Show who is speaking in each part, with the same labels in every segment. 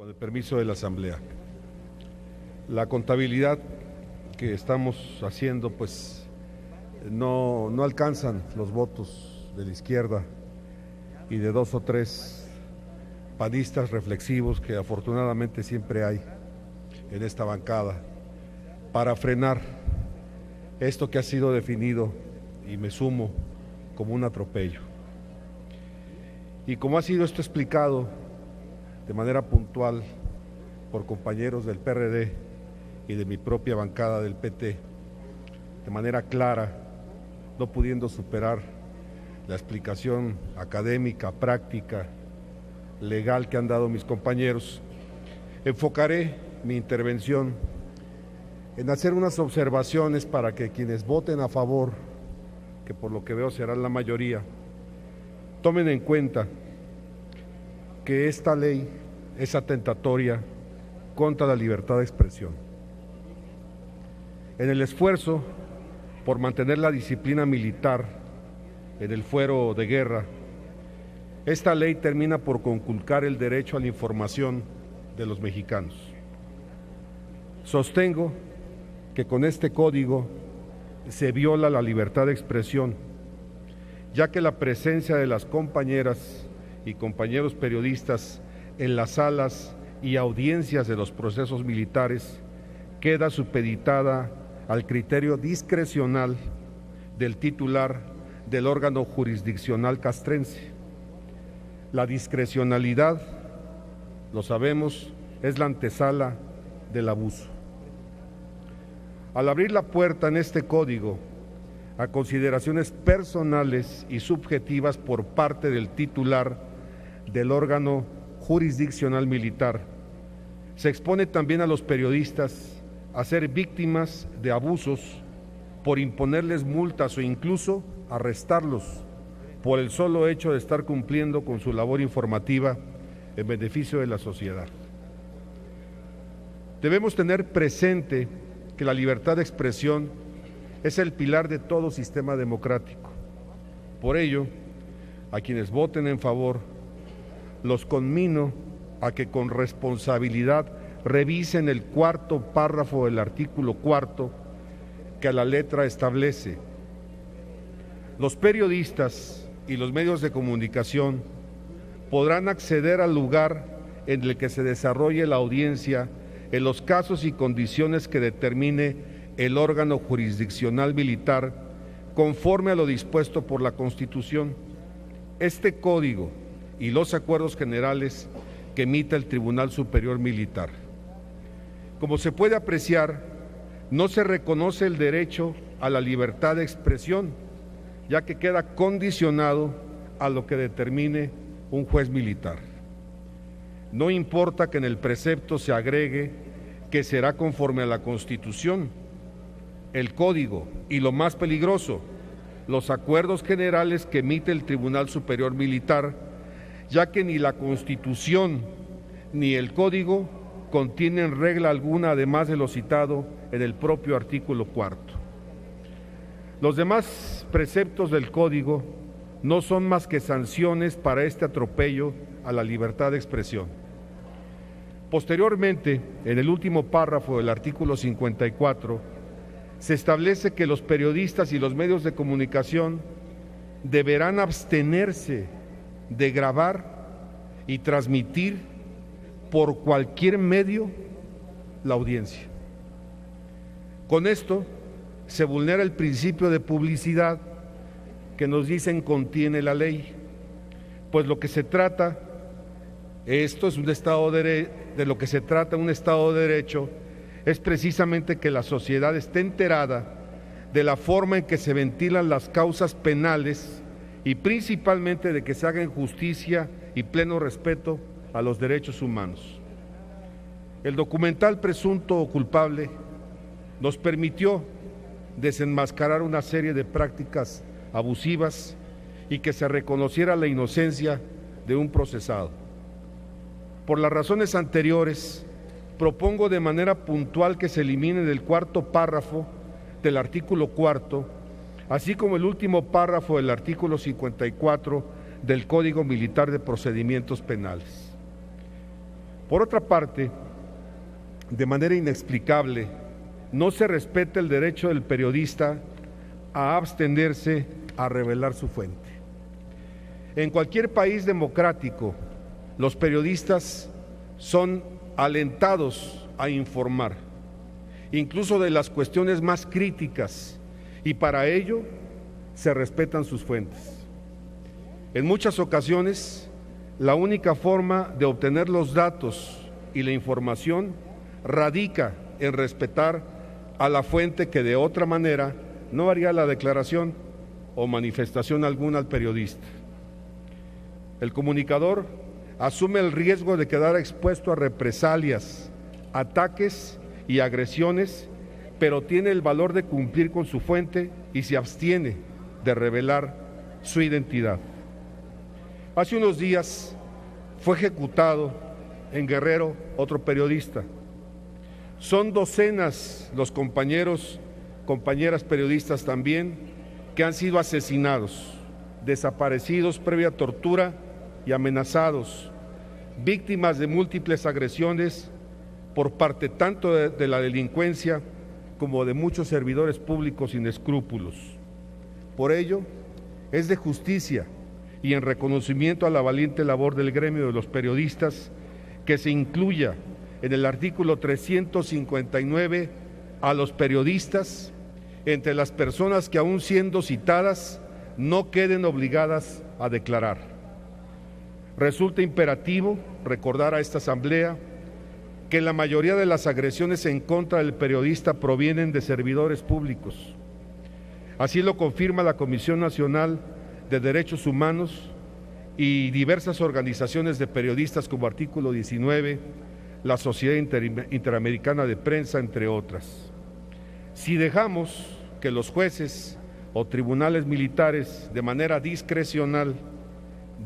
Speaker 1: Con el permiso de la Asamblea. La contabilidad que estamos haciendo, pues no alcanzan los votos de la izquierda y de dos o tres panistas reflexivos que afortunadamente siempre hay en esta bancada para frenar esto que ha sido definido, y me sumo, como un atropello. Y como ha sido esto explicado de manera puntual por compañeros del PRD y de mi propia bancada del PT, de manera clara, no pudiendo superar la explicación académica, práctica, legal que han dado mis compañeros, enfocaré mi intervención en hacer unas observaciones para que quienes voten a favor, que por lo que veo serán la mayoría, tomen en cuenta que esta ley es atentatoria contra la libertad de expresión. En el esfuerzo por mantener la disciplina militar en el fuero de guerra, esta ley termina por conculcar el derecho a la información de los mexicanos. Sostengo que con este código se viola la libertad de expresión, ya que la presencia de las compañeras y compañeros periodistas en las salas y audiencias de los procesos militares queda supeditada al criterio discrecional del titular del órgano jurisdiccional castrense. La discrecionalidad, lo sabemos, es la antesala del abuso. Al abrir la puerta en este código a consideraciones personales y subjetivas por parte del titular del órgano jurisdiccional militar, se expone también a los periodistas a ser víctimas de abusos por imponerles multas o incluso arrestarlos por el solo hecho de estar cumpliendo con su labor informativa en beneficio de la sociedad. Debemos tener presente que la libertad de expresión es el pilar de todo sistema democrático. Por ello, a quienes voten en favor, los conmino a que con responsabilidad revisen el cuarto párrafo del artículo cuarto que a la letra establece: los periodistas y los medios de comunicación podrán acceder al lugar en el que se desarrolle la audiencia en los casos y condiciones que determine el órgano jurisdiccional militar conforme a lo dispuesto por la Constitución, este código y los acuerdos generales que emita el Tribunal Superior Militar. Como se puede apreciar, no se reconoce el derecho a la libertad de expresión, ya que queda condicionado a lo que determine un juez militar. No importa que en el precepto se agregue que será conforme a la Constitución, el Código y, lo más peligroso, los acuerdos generales que emite el Tribunal Superior Militar, ya que ni la Constitución ni el Código contienen regla alguna además de lo citado en el propio artículo cuarto. Los demás preceptos del Código no son más que sanciones para este atropello a la libertad de expresión. Posteriormente, en el último párrafo del artículo 54, se establece que los periodistas y los medios de comunicación deberán abstenerse de grabar y transmitir por cualquier medio la audiencia. Con esto se vulnera el principio de publicidad que nos dicen contiene la ley, pues lo que se trata, esto es un Estado de lo que se trata un Estado de Derecho, es precisamente que la sociedad esté enterada de la forma en que se ventilan las causas penales y principalmente de que se haga en justicia y pleno respeto a los derechos humanos. El documental Presunto culpable nos permitió desenmascarar una serie de prácticas abusivas y que se reconociera la inocencia de un procesado. Por las razones anteriores, propongo de manera puntual que se elimine del cuarto párrafo del artículo cuarto, así como el último párrafo del artículo 54 del Código Militar de Procedimientos Penales. Por otra parte, de manera inexplicable, no se respeta el derecho del periodista a abstenerse a revelar su fuente. En cualquier país democrático, los periodistas son alentados a informar, incluso de las cuestiones más críticas, y para ello se respetan sus fuentes. En muchas ocasiones, la única forma de obtener los datos y la información radica en respetar a la fuente que de otra manera no haría la declaración o manifestación alguna al periodista. El comunicador asume el riesgo de quedar expuesto a represalias, ataques y agresiones, pero tiene el valor de cumplir con su fuente y se abstiene de revelar su identidad. Hace unos días fue ejecutado en Guerrero otro periodista. Son docenas los compañeras periodistas también que han sido asesinados, desaparecidos previa tortura y amenazados, víctimas de múltiples agresiones por parte tanto de la delincuencia como de muchos servidores públicos sin escrúpulos. Por ello, es de justicia y en reconocimiento a la valiente labor del gremio de los periodistas que se incluya en el artículo 359 a los periodistas entre las personas que, aún siendo citadas, no queden obligadas a declarar. Resulta imperativo recordar a esta Asamblea que la mayoría de las agresiones en contra del periodista provienen de servidores públicos. Así lo confirma la Comisión Nacional de Derechos Humanos y diversas organizaciones de periodistas como Artículo 19, la Sociedad Interamericana de Prensa, entre otras. Si dejamos que los jueces o tribunales militares de manera discrecional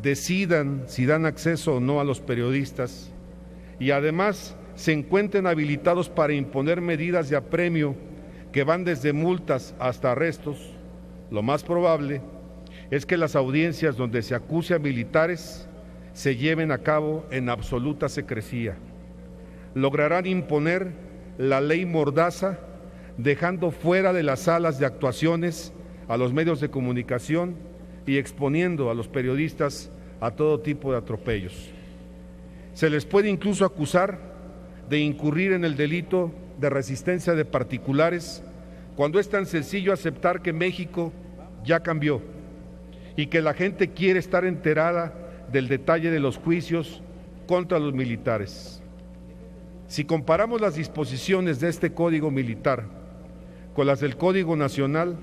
Speaker 1: decidan si dan acceso o no a los periodistas y además se encuentren habilitados para imponer medidas de apremio que van desde multas hasta arrestos, lo más probable es que las audiencias donde se acuse a militares se lleven a cabo en absoluta secrecía. Lograrán imponer la ley Mordaza, dejando fuera de las salas de actuaciones a los medios de comunicación y exponiendo a los periodistas a todo tipo de atropellos. Se les puede incluso acusar de incurrir en el delito de resistencia de particulares cuando es tan sencillo aceptar que México ya cambió y que la gente quiere estar enterada del detalle de los juicios contra los militares. Si comparamos las disposiciones de este Código Militar con las del Código Nacional,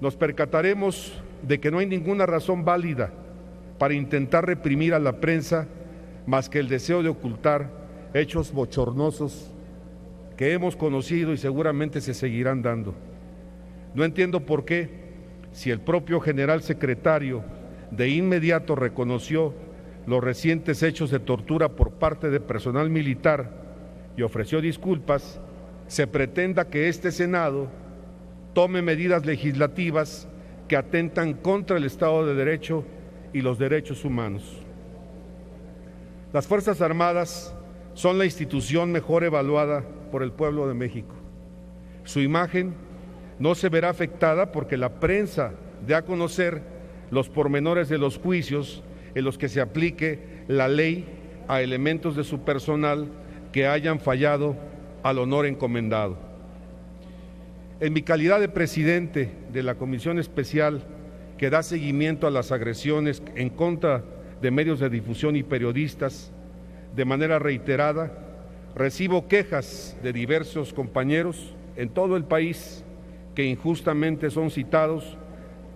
Speaker 1: nos percataremos de que no hay ninguna razón válida para intentar reprimir a la prensa más que el deseo de ocultar hechos bochornosos que hemos conocido y seguramente se seguirán dando. No entiendo por qué, si el propio general secretario de inmediato reconoció los recientes hechos de tortura por parte de personal militar y ofreció disculpas, se pretenda que este Senado tome medidas legislativas que atentan contra el Estado de Derecho y los derechos humanos. Las Fuerzas Armadas son la institución mejor evaluada por el pueblo de México. Su imagen no se verá afectada porque la prensa dé a conocer los pormenores de los juicios en los que se aplique la ley a elementos de su personal que hayan fallado al honor encomendado. En mi calidad de presidente de la Comisión Especial que da seguimiento a las agresiones en contra de medios de difusión y periodistas, de manera reiterada, recibo quejas de diversos compañeros en todo el país que injustamente son citados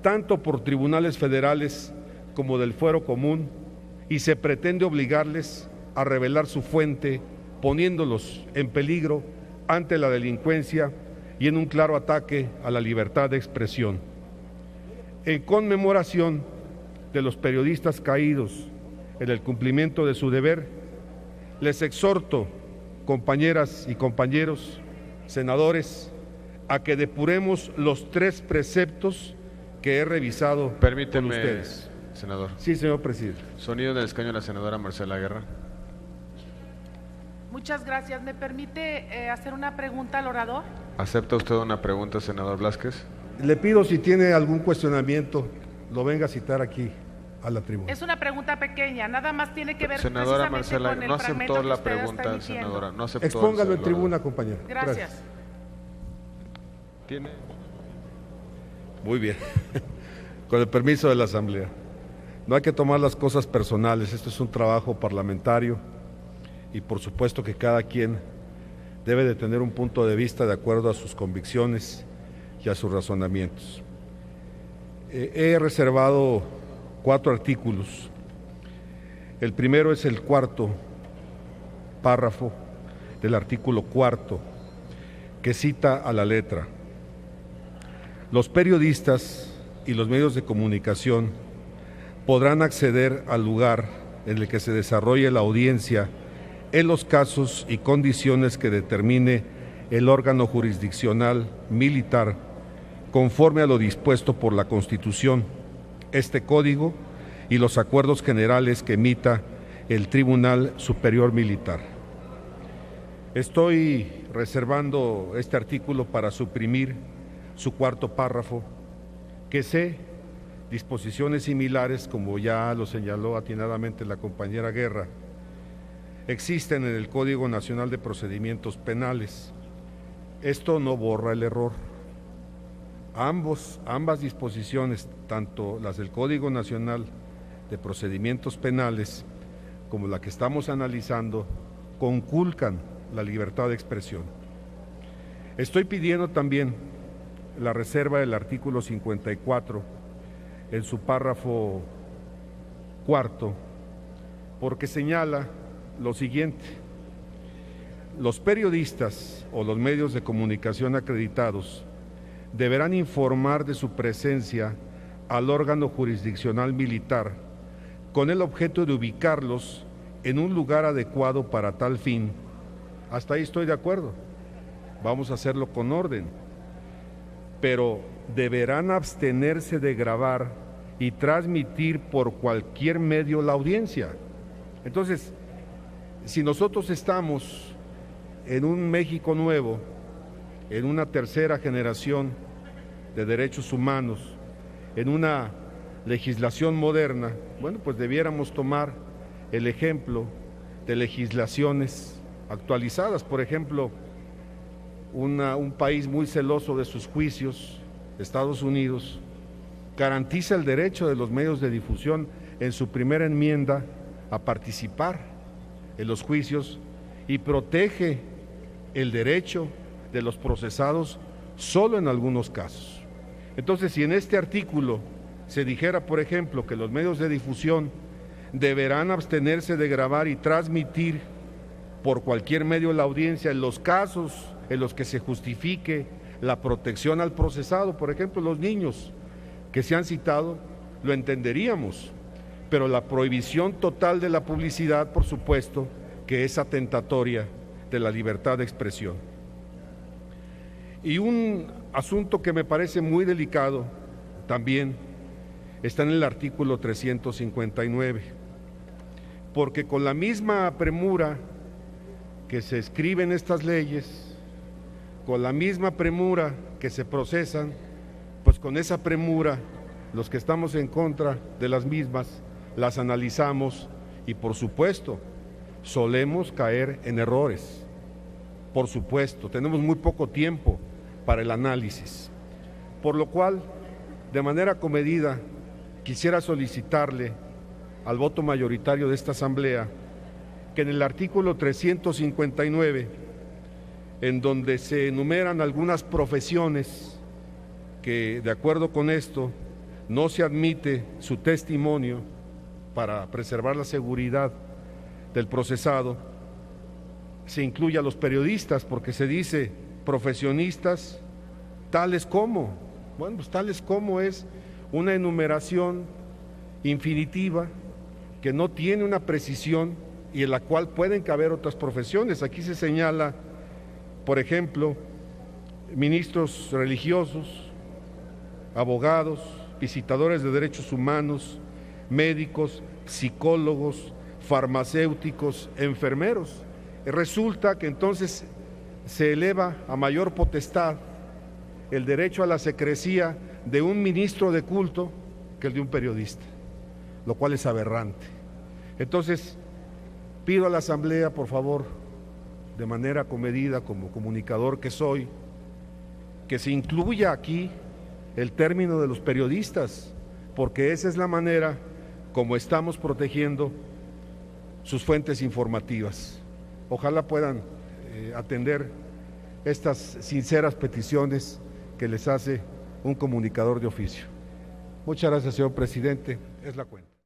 Speaker 1: tanto por tribunales federales como del fuero común y se pretende obligarles a revelar su fuente, poniéndolos en peligro ante la delincuencia y en un claro ataque a la libertad de expresión. En conmemoración de los periodistas caídos en el cumplimiento de su deber, les exhorto, compañeras y compañeros, senadores, a que depuremos los 3 preceptos que he revisado con ustedes.
Speaker 2: Senador.
Speaker 1: Sí, señor presidente.
Speaker 2: Sonido en el escaño de la senadora Marcela Guerra. Muchas gracias. ¿Me permite hacer una pregunta al orador?
Speaker 3: ¿Acepta usted una pregunta, senador Blázquez?
Speaker 1: Le pido, si tiene algún cuestionamiento, lo venga a citar aquí a la tribuna.
Speaker 2: Es una pregunta pequeña, nada más tiene que ver
Speaker 3: senadora
Speaker 2: precisamente
Speaker 3: Marcela,
Speaker 2: con el
Speaker 3: no
Speaker 2: fragmento
Speaker 3: aceptó
Speaker 2: que
Speaker 3: la
Speaker 2: usted está
Speaker 3: pregunta,
Speaker 2: emitiendo.
Speaker 3: senadora. No aceptó.
Speaker 1: Expóngalo en tribuna, compañero.
Speaker 2: Gracias.
Speaker 3: ¿Tiene?
Speaker 1: Muy bien. Con el permiso de la Asamblea. No hay que tomar las cosas personales, esto es un trabajo parlamentario y por supuesto que cada quien debe de tener un punto de vista de acuerdo a sus convicciones y a sus razonamientos. He reservado 4 artículos. El primero es el 4º párrafo del artículo 4º, que cita a la letra: los periodistas y los medios de comunicación podrán acceder al lugar en el que se desarrolle la audiencia en los casos y condiciones que determine el órgano jurisdiccional militar conforme a lo dispuesto por la Constitución, este Código y los acuerdos generales que emita el Tribunal Superior Militar. Estoy reservando este artículo para suprimir su 4º párrafo, que sé disposiciones similares, como ya lo señaló atinadamente la compañera Guerra, existen en el Código Nacional de Procedimientos Penales. Esto no borra el error. Ambas disposiciones, tanto las del Código Nacional de Procedimientos Penales como la que estamos analizando, conculcan la libertad de expresión. Estoy pidiendo también la reserva del artículo 54 en su párrafo 4º, porque señala lo siguiente: los periodistas o los medios de comunicación acreditados deberán informar de su presencia al órgano jurisdiccional militar con el objeto de ubicarlos en un lugar adecuado para tal fin. Hasta ahí estoy de acuerdo, vamos a hacerlo con orden, pero deberán abstenerse de grabar y transmitir por cualquier medio la audiencia. Entonces, si nosotros estamos en un México nuevo, en una tercera generación de derechos humanos, en una legislación moderna, bueno, pues debiéramos tomar el ejemplo de legislaciones actualizadas. Por ejemplo, un país muy celoso de sus juicios, Estados Unidos, garantiza el derecho de los medios de difusión en su primera enmienda a participar en los juicios y protege el derecho de los procesados solo en algunos casos. Entonces, si en este artículo se dijera, por ejemplo, que los medios de difusión deberán abstenerse de grabar y transmitir por cualquier medio la audiencia en los casos en los que se justifique la protección al procesado, por ejemplo, los niños que se han citado, lo entenderíamos, pero la prohibición total de la publicidad, por supuesto, que es atentatoria de la libertad de expresión. Y un asunto que me parece muy delicado también está en el artículo 359, porque con la misma premura que se escriben estas leyes, con la misma premura que se procesan, pues con esa premura los que estamos en contra de las mismas las analizamos y por supuesto solemos caer en errores. Por supuesto, tenemos muy poco tiempo para el análisis, por lo cual, de manera comedida, quisiera solicitarle al voto mayoritario de esta Asamblea que en el artículo 359, en donde se enumeran algunas profesiones que, de acuerdo con esto, no se admite su testimonio para preservar la seguridad del procesado, se incluye a los periodistas, porque se dice profesionistas tales como. Bueno, pues tales como es una enumeración infinitiva que no tiene una precisión y en la cual pueden caber otras profesiones. Aquí se señala, por ejemplo, ministros religiosos, abogados, visitadores de derechos humanos, médicos, psicólogos, farmacéuticos, enfermeros. resulta que entonces se eleva a mayor potestad el derecho a la secrecía de un ministro de culto que el de un periodista, lo cual es aberrante. Entonces, pido a la Asamblea, por favor, de manera comedida, como comunicador que soy, que se incluya aquí el término de los periodistas, porque esa es la manera como estamos protegiendo sus fuentes informativas. Ojalá puedan atender estas sinceras peticiones que les hace un comunicador de oficio. Muchas gracias, señor presidente. Es la cuenta.